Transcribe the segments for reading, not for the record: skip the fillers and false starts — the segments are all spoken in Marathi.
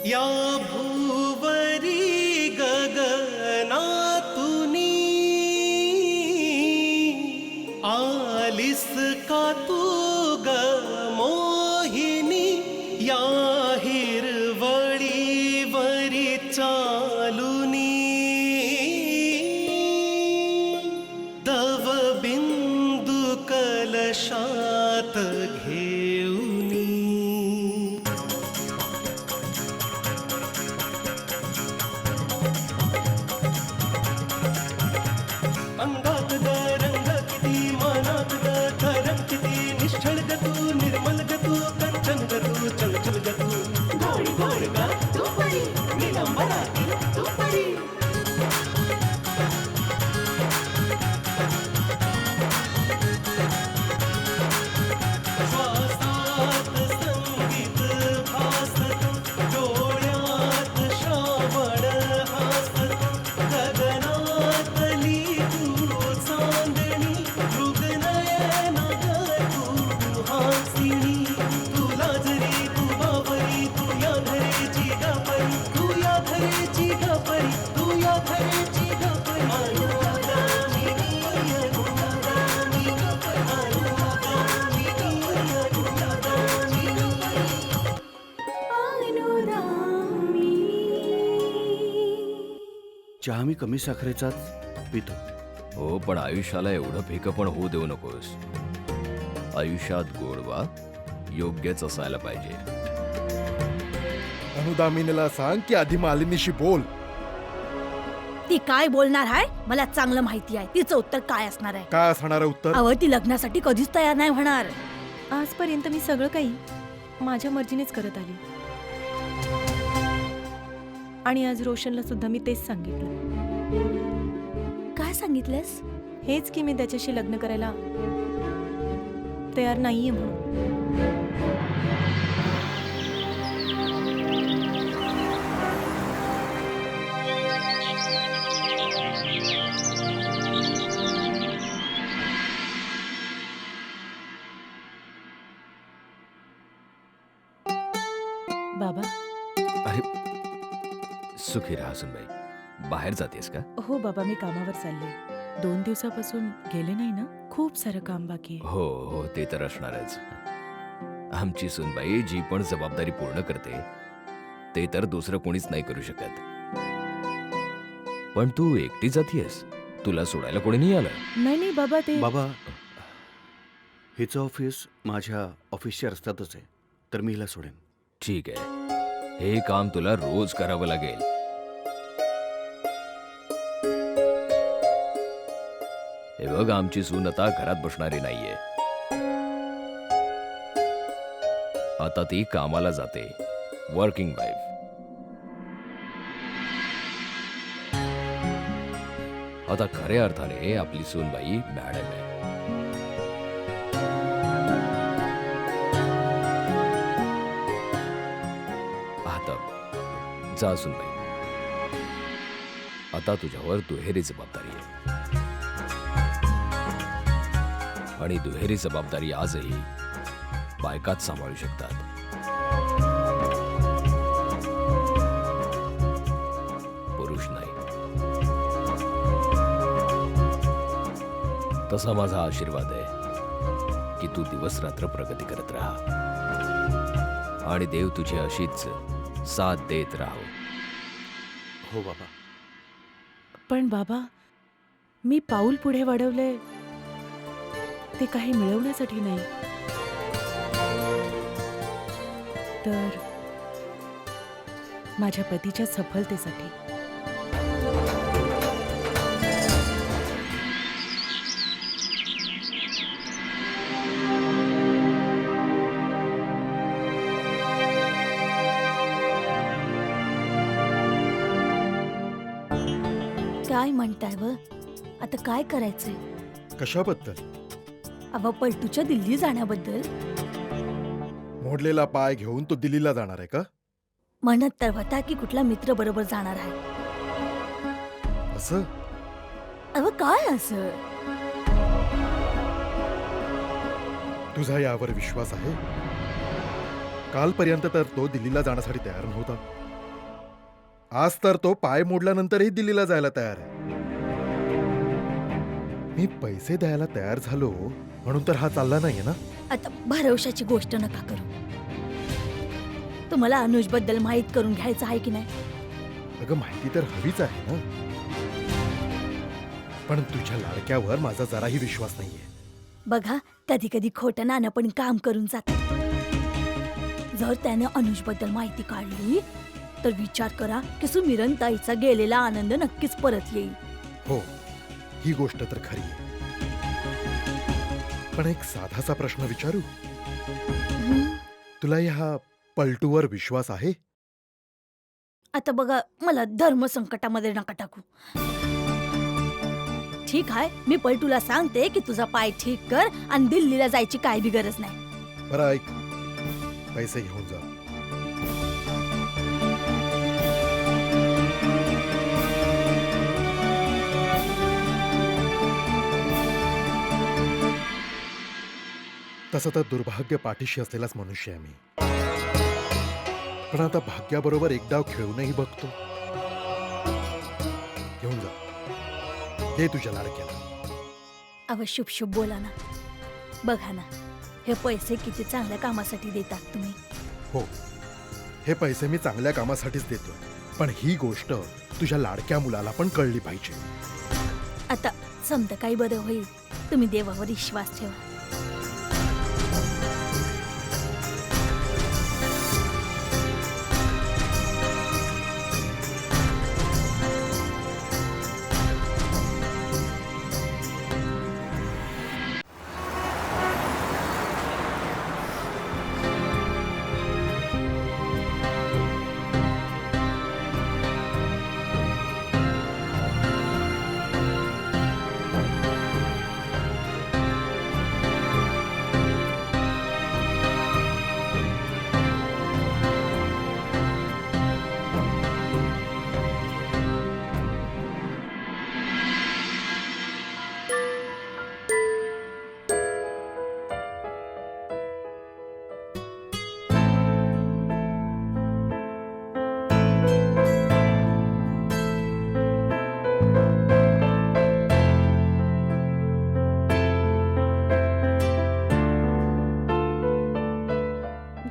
या भुवरी गगनातुनी आलिस का तू ग मोहिनी, या हिरवळीवरी चालुनी दव बिंदू कलशात घेऊनी. अंगात ग रंग किती, मनात ग धरण किती, निश्चळ ग तू, निर्मल ग तू, कंचन ग तू, चंचल ग तू, गोड गोड ग तू परी, निलंबनातील तू परी. श्वासात संगीत भासत, डोळ्यात श्रावण हासत, गगनातली तू चांदणी, मृगनयन ग तू हासिनी. तुला जरी तू बावरी, तू या घरेची ग परी, तू या घरेची ग परी, तू या घरेची ग परी. अनुरागिनी, अनुरागिनी ग परी, अनुरागिनी, अनुरागिनी ग परी. चहा मी कमी साखरेचाच पितो. हो, पण आयुष्याला एवढं फिकं पण होऊ देऊ नकोस. आयुष्यात गोडवा योग्यच असायला पाहिजे. अनुदामिनीला सांग की आधी मालिनीशी बोल. ती काय बोलणार आहे मला चांगलं माहिती आहे. तिचं उत्तर काय असणार आहे. काय असणार आहे उत्तर? अव ती लग्नासाठी कधीच तयार नाही होणार. आजपर्यंत मी सगळं काही माझ्या मर्जीनेच करत आली आणि आज रोशनला सुद्धा मी तेच सांगितलं. काय सांगितलंस? हेच की मी त्याच्याशी लग्न करायला तयार नाहीये म्हणून. बाबा. अरे सुखी राहा सुनबाई. बाहेर जातेस का? हो बाबा, मी कामावर चालले. 2 दिवसापासून गेले नाही ना, खूप सारं काम बाकी आहे. हो हो, ते तर असणारच. आमची सुनबाई जी पण जबाबदारी पूर्ण करते ते तर दुसरं कोणीच नाही करू शकत. पण तू एकटी जातीयस, तुला सोडायला कोणी नाही आलं? नाही नाही बाबा, ते बाबा, हिचं ऑफिस माझ्या ऑफिसच्या रस्त्यातच आहे, तर मी हिला सोडेन. ठीक आहे, हे काम तुला रोज करावं लागेल. हे बघ, आमची सून आता घरात बसणारी नाहीये. आता ती कामाला जाते, वर्किंग वाईफ. आता खऱ्या अर्थाने आपली सूनबाई मॅडम आहे. आता जा सुनबाई, आता तुझ्यावर दुहेरी जबाबदारी आहे. आणि दुहेरी जबाबदारी आजही बायकाच सांभाळू शकतात. पुरुष नाही. तसा माझा आशीर्वाद आहे की तू दिवस रात्र प्रगती करत राहा आणि देव तुझी अशीच साथ देत राहो. हो बाबा. पण बाबा, मी पाऊल पुढे वाढवले ते काही मिळवण्यासाठी नाही, तर माझ्या पतीच्या सफलतेसाठी. काय म्हणताय व? आता काय करायचंय? कशाबद्दल? अव पलटूच्या दिल्ली जाण्याबद्दल. मोडलेला पाय घेऊन तो दिल्लीला जाणार आहे का? म्हणत तर होता की कुठला मित्र बरोबर जाणार आहे. असं? अव काय असं? तुझा यावर विश्वास आहे? कालपर्यंत तर तो दिल्लीला जाण्यासाठी तयार नव्हता. आज तर तो पाय मोडल्यानंतरही दिल्लीला जायला तयार आहे. मी पैसे द्यायला तयार झालो म्हणून तर हा चालला नाहीये ना. आता भरवशाची गोष्ट नका करू. तुम्हाला अनुज बद्दल माहित करून घ्यायचं आहे की नाही? अगं माहिती तर हवीच आहे ना, पण तुझ्या लाडक्यावर माझा जराही विश्वास नाहीये. बघा, कधी कधी खोटं नाणं पण काम करून जात. जर त्याने अनुज बद्दल माहिती काढली तर विचार करा की सुमिरन ताईचा गेलेला आनंद नक्कीच परत येईल. हो, ही गोष्ट तर खरी आहे. पण एक साधासा प्रश्न विचारू? तुला ह्या पलटूवर विश्वास आहे? आता बघा, मला धर्म संकटामध्ये नका टाकू. ठीक आहे, मी पलटूला सांगते की तुझा पाय ठीक कर आणि दिल्लीला जायची काय बी गरज नाही. बरं ऐक, पैसे घेऊन जा. तसं तर दुर्भाग्य पाठीशी असलेलाच मनुष्य आहे मी, पण आता भाग्याबरोबर एक डाव खेळूनही बघतो. घेऊन जा, दे तुझ्या लाडक्याला. अव शुभ शुभ बोला ना. बघा ना, हे पैसे किती चांगल्या कामासाठी देतात तुम्ही. हो, हे पैसे मी चांगल्या कामासाठीच देतोय, पण ही गोष्ट तुझ्या लाडक्या मुलाला पण कळली पाहिजे. आता समजा काही बरं होईल. तुम्ही देवावर विश्वास ठेवा.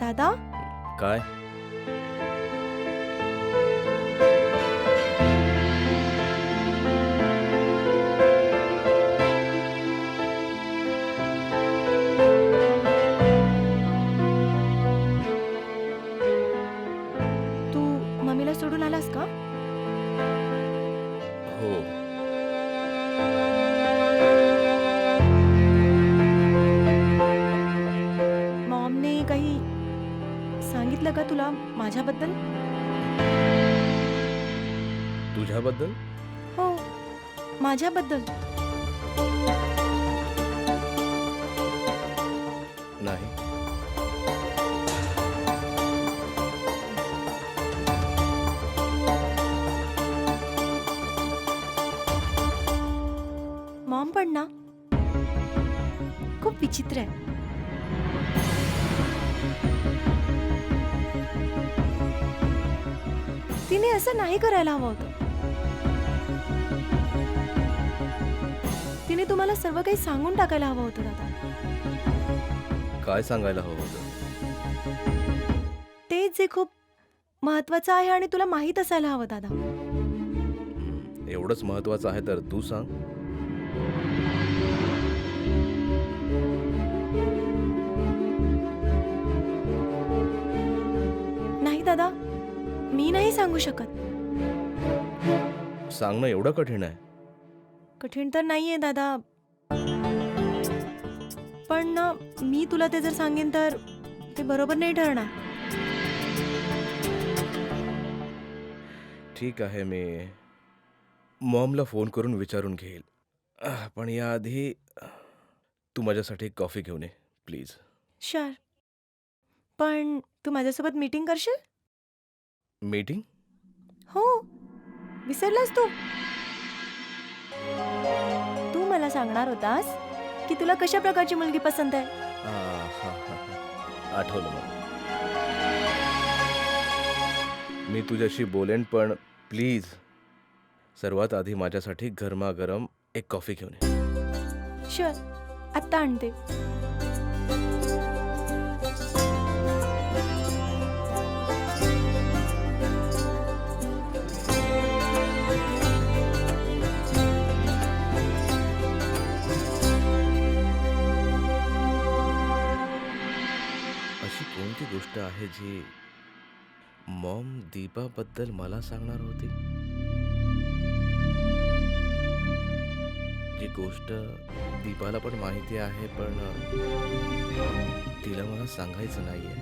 दादा, काय? तू मम्मीला सोडून आलास का? हो. मॉमने काही सांगितलं का तुला माझ्याबद्दल? तुझ्याबद्दल? हो, माझ्याबद्दल. नाही. मॉम पण ना खूप विचित्र आहे. तिने असं नाही करायला हवं होतं. तिने तुम्हाला सर्व काही सांगून टाकायला हवं होतं दादा. काय सांगायला हवं होतं? ते जे खूप महत्वाचं आहे आणि तुला माहीत असायला हवं दादा. एवढंच महत्वाचं आहे तर तू सांग. नाही दादा, मी नाही सांगू शकत. सांगणं एवढं कठीण आहे? कठीण तर नाहीये दादा, पण ना मी तुला ते जर सांगेन तर ते बरोबर नाही ठरणार. ठीक आहे, मी मॉमला फोन करून विचारून घेईल. पण याआधी तू माझ्यासाठी एक कॉफी घेऊन ये प्लीज. शुअर. पण तू माझ्यासोबत मीटिंग करशील? मीटिंग? हो, विसरलास तू? तू मला सांगणार होतास की तुला कशा प्रकारची मुलगी पसंत आहे. आठवलं मला. मी तुझ्याशी बोलेन, पण प्लीज सर्वात आधी माझ्यासाठी गरमागरम एक कॉफी घेऊन ये. शुअर, आत्ता आणते. अशी कोणती गोष्ट आहे जी मॉम दीपाबद्दल मला सांगणार होती? जी गोष्ट दीपाला पण माहिती आहे, पण तिला मला सांगायचं नाहीये.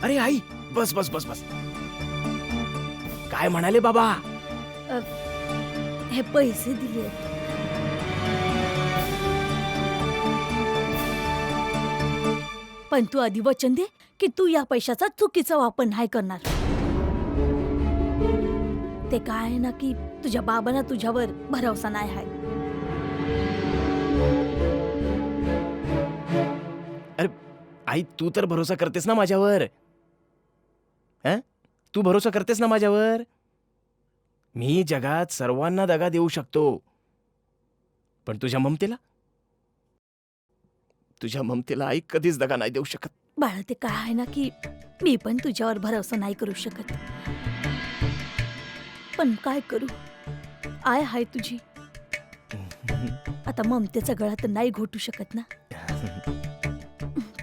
अरे आई, बस बस बस बस. काय म्हणाले बाबा? हे पैसे दिले. पण तू आधी वचन दे की तू या पैशाचा चुकीचा वापर नाही करणार. ते काय आहे ना की तुझ्या बाबांना तुझ्यावर भरोसा नाही आहे. अरे आई, तू तर भरोसा करतेस ना माझ्यावर? हं? तू भरोसा करतेस ना माझ्यावर? मी जगात सर्वांना दगा देऊ शकतो, पण तुझ्या ममतेला आई कधीच दगा नाही देऊ शकत. बाळा, ते काय आहे ना की मी पण तुझ्यावर भरोसा नाही करू शकत. पण काय करू, आय हाय तुझी. आता ममतेचा गळा तर नाही घोटू शकत ना.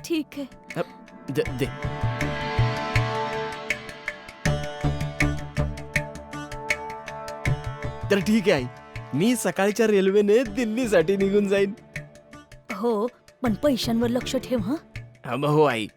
ठीक आहे. दे. तर ठीक आहे आई, मी सकाळच्या रेल्वेने दिल्लीसाठी निघून जाईन. हो, पण पैशांवर लक्ष ठेव. हं, हो आई.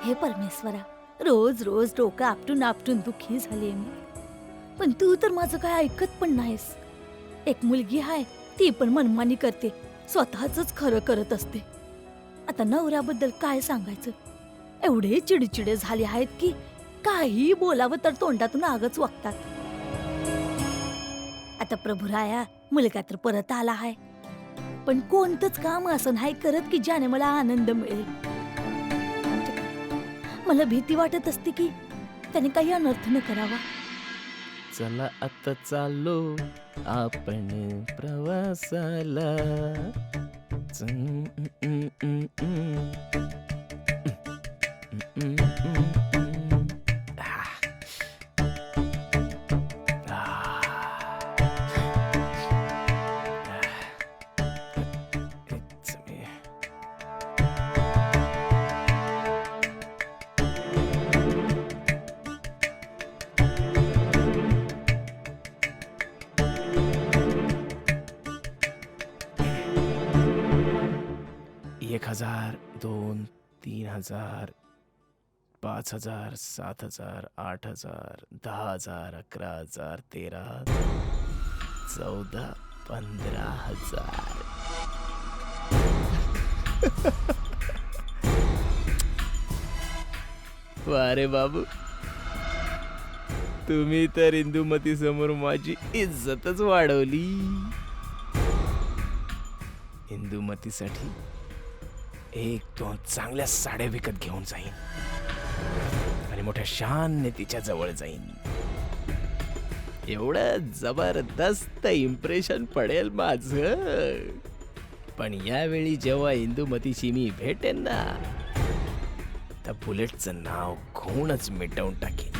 हे परमेश्वरा, रोज रोज डोकं आपटून आपटून दुःखी झाले मी. पण तू तर माझं काय ऐकत पण नाहीस. एक मुलगी आहे, ती पण मनमानी करते, स्वतःच खरं करत असते. आता नवऱ्याबद्दल काय सांगायचं. एवढे चिडचिडे झाले आहेत की काही बोलावं तर तोंडातून आगच वागतात. आता प्रभुराया, मुलगा तर परत आला आहे, पण कोणतंच काम असं नाही करत की ज्याने मला आनंद मिळेल. मला भीती वाटत असते की त्याने काही अनर्थ न करावा. चला आता चाललो आपण प्रवासाला. एक 1000, 2, 3000, 5000, 7000, 8000, 10000, 11000, 13000, 14, 15000. वारे बाबू, तुम्ही तर इंदुमती समोर माझी इज्जतच वाढवली. इंदुमतीसाठी 1-2 चांगल्या साड्या विकत घेऊन जाईन आणि मोठ्या शानने तिच्या जवळ जाईन. एवढं जबरदस्त इम्प्रेशन पडेल माझं. पण यावेळी जेव्हा इंदुमतीशी मी भेटेन ना, त्या बुलेटचं नाव खूणच मिटवून टाकेन.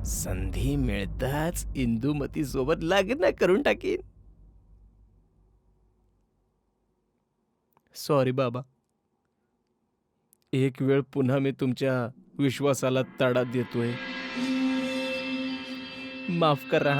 संधी मिळताच इंदुमती सोबत लग्न करून टाकेन. सॉरी बाबा, एक वेळ पुन्हा मी तुमच्या विश्वासाला तडा देतोय. माफ करा.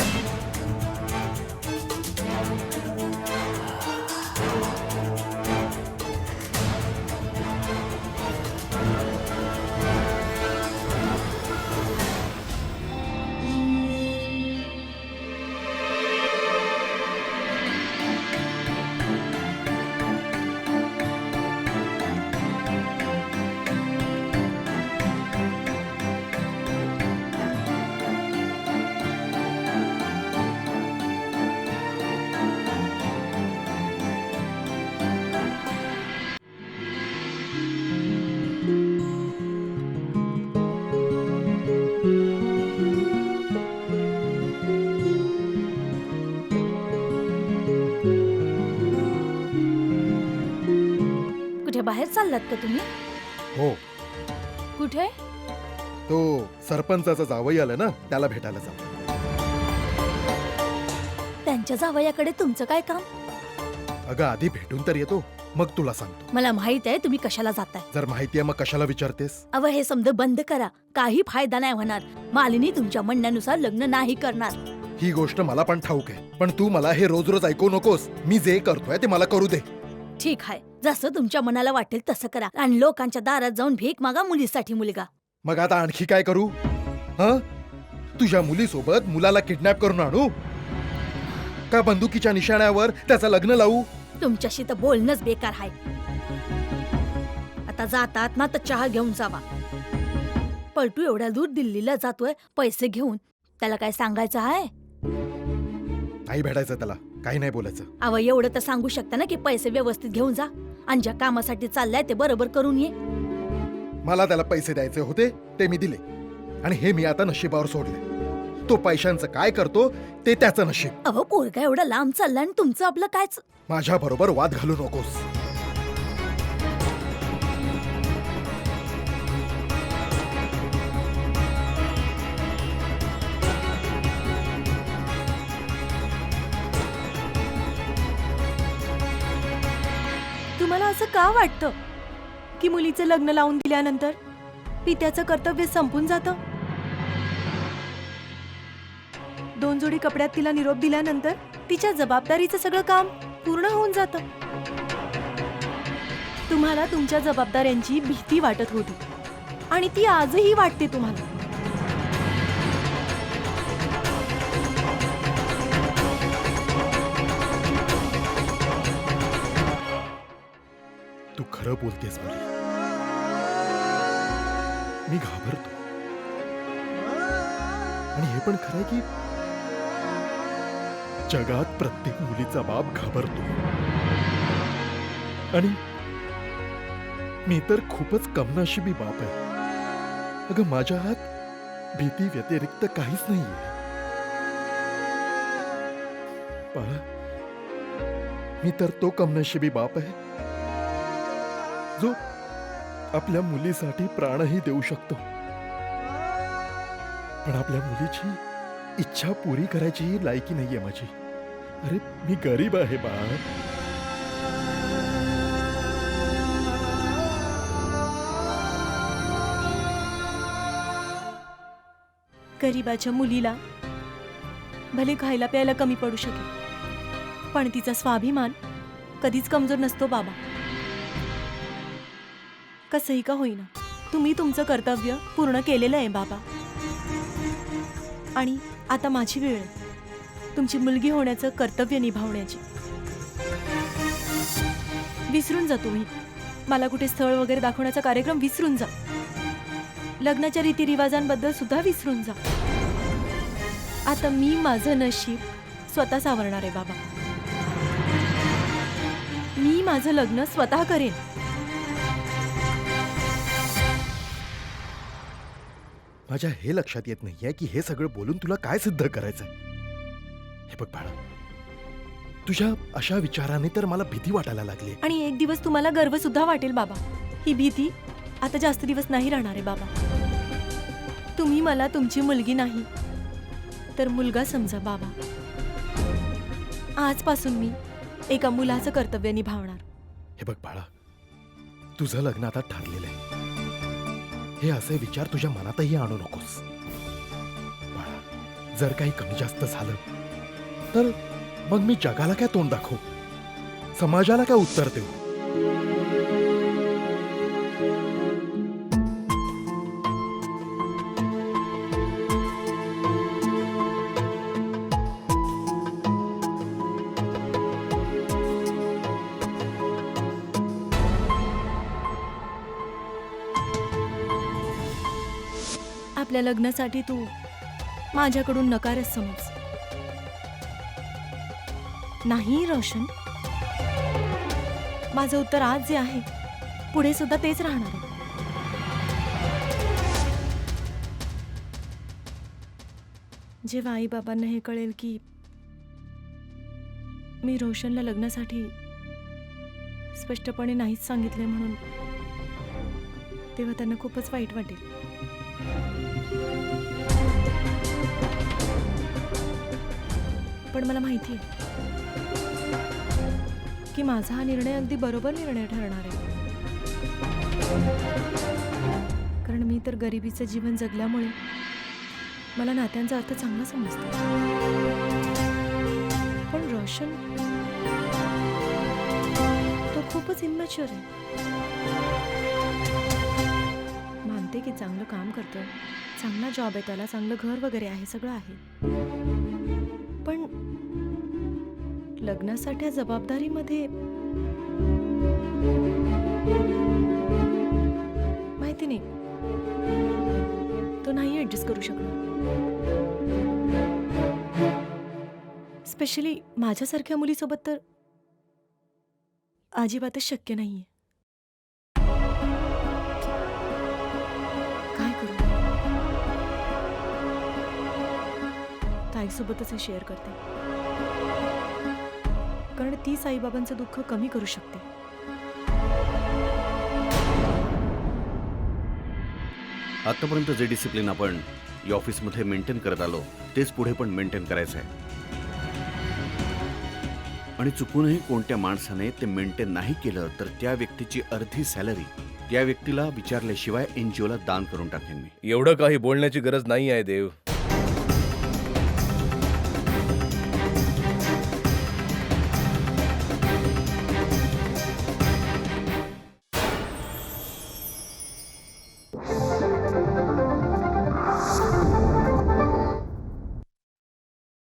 कुठे बाहेर चाललात का तुम्ही? हो, कुठे? तो सरपंचाचा जावई आला ना, त्याला भेटायला जाऊ. त्यांच्या जावयाकडे तुमचं काय काम? अगं आधी भेटून तर येतो, मग तुला सांगतो. मला माहित आहे तुम्ही कशाला जाताय. जर माहिती आहे मग कशाला विचारतेस? अव हे समज बंद करा, काही फायदा नाही होणार. मालिनी तुमच्या म्हणण्यानुसार लग्न नाही करणार. ही गोष्ट मला पण ठाऊक आहे, पण तू मला हे रोज रोज ऐकू नकोस. मी जे करतोय ते मला करू दे. ठीक आहे, जसं तुमच्या मनाला वाटेल तसं करा आणि लोकांच्या दारात जाऊन भीक मागा मुलीसाठी मुलगा. मग आता आणखी काय करू? हं? तुझ्या मुलीसोबत मुलाला किडनॅप करून आणू का? बंदुकीच्या निशाण्यावर त्याचं लग्न लावू? तुमच्याशी तर बोलणंच बेकार आहे. आता जातात ना तर चहा घेऊन जावा. पलटू एवढ्या दूर दिल्लीला जातोय पैसे घेऊन, त्याला काय सांगायचं आहे? नाही भेटायचं त्याला, काही नाही बोलायचं. अव एवढं तर सांगू शकता ना की पैसे व्यवस्थित घेऊन जा आणि ज्या कामासाठी चाललाय ते बरोबर करून ये. मला त्याला पैसे द्यायचे होते, ते मी दिले आणि हे मी आता नशिबावर सोडले. तो पैशांचं काय करतो ते त्याचं नशीब. अव पोरगा एवढा लांब चालला आणि तुमचं आपलं कायच. माझ्या बरोबर वाद घालू नकोस. तुम्हाला असं का वाटतं की मुलीचं लग्न लावून दिल्यानंतर पित्याचं कर्तव्य संपून जातं? 2 जोडी कपड्यात तिला निरोप दिल्यानंतर तिच्या जबाबदारीचं सगळं काम पूर्ण होऊन जातं. तुम्हाला तुमच्या जबाबदाऱ्यांची भीती वाटत होती आणि ती आजही वाटते तुम्हाला. तू खरं बोलतेस मुली. मी घाबरतो आणि हे पण खरं आहे की जगात प्रत्येक मुलीचा बाप घाबरतो आणि मी तर खूपच कमनशिबी बाप आहे. अगं माझ्या हात भीती व्यतिरिक्त काहीच नाहीये. बाळा, मी तर तो कमनशिबी बाप आहे जो आपल्या मुलीसाठी प्राणही देऊ शकतो. पण आपल्या मुलीची इच्छा पुरी करायची लायकी नाहीये माझी. अरे मी गरीब आहे बाळ. गरीबाच्या मुलीला भले खायला प्यायला कमी पडू शकेल, पण तिचा स्वाभिमान कधीच कमजोर नसतो बाबा. कसंही का होईना, तुम्ही तुमचं कर्तव्य पूर्ण केलेलं आहे बाबा. आणि आता माझी वेळ आहे तुमची मुलगी होण्याचं कर्तव्य निभावण्याची. विसरून जा तुम्ही मला कुठे स्थळ वगैरे दाखवण्याचा कार्यक्रम विसरून जा. लग्नाच्या रीतिरिवाजांबद्दल सुद्धा विसरून जा. आता मी माझं नशीब स्वतः सावरणार आहे बाबा. मी माझं लग्न स्वतः करेन. माझ्या हे लक्षात येत नाहीये की हे सगळं बोलून तुला काय सिद्ध करायचंय. हे बघ बाळा, तुझ्या अशा विचाराने तर मला भीती वाटायला लागली. आणि एक दिवस तुम्हाला गर्व सुद्धा वाटेल बाबा. ही भीती आता जास्त दिवस नाही राहणार आहे बाबा. तुम्ही मला तुमची मुलगी नाही तर मुलगा समजा बाबा. आजपासून मी एका मुलाचं कर्तव्य निभावणार. हे बघ बाळा, तुझं लग्न आता ठरलेलं आहे. हे असे विचार तुझ्या मनातही आणू नकोस. बाळा, जर काही कमी जास्त झालं तर मग मी जगाला काय तोंड दाखवू, समाजाला काय उत्तर देऊ. आपल्या लग्नासाठी तू माझ्याकडून नकारच समज. नाही रोशन, माझं उत्तर आज जे आहे पुढे सुद्धा तेच राहणार आहे. जेव्हा आई बाबांना हे कळेल की मी रोशनला लग्नासाठी स्पष्टपणे नाहीच सांगितले म्हणून, तेव्हा त्यांना खूपच वाईट वाटेल. पण मला माहिती आहे की माझा हा निर्णय अगदी बरोबर निर्णय ठरणार आहे. कारण मी तर गरिबीचं जीवन जगल्यामुळे मला नात्यांचा अर्थ चांगला समजतो. पण रोशन तो खूपच इमॅच्युअर आहे. मानते की चांगलं काम करतोय, चांगला जॉब आहे त्याला, चांगलं घर वगैरे आहे, सगळं आहे. पण लग्नासाठी जबाबदारीमध्ये माहिती नाही, तो नाही ऍडजस्ट करू शकणार. स्पेशली माझ्यासारख्या मुलीसोबत तर अजिबातच शक्य नाहीये. काय करू? ताईसोबतच हे शेअर करते, कारण ती साईबाबांचं दुःख कमी करू शकते. आतापर्यंत जे डिसिप्लिन आपण या ऑफिसमध्ये मेंटेन करत आलो तेच पुढे पण मेंटेन करायचं आहे. आणि चुकूनही कोणत्या माणसाने ते मेंटेन नाही केलं तर त्या व्यक्तीची अर्धी सॅलरी त्या व्यक्तीला विचारल्याशिवाय NGOला दान करून टाकेन मी. एवढं काही बोलण्याची गरज नाही आहे देव.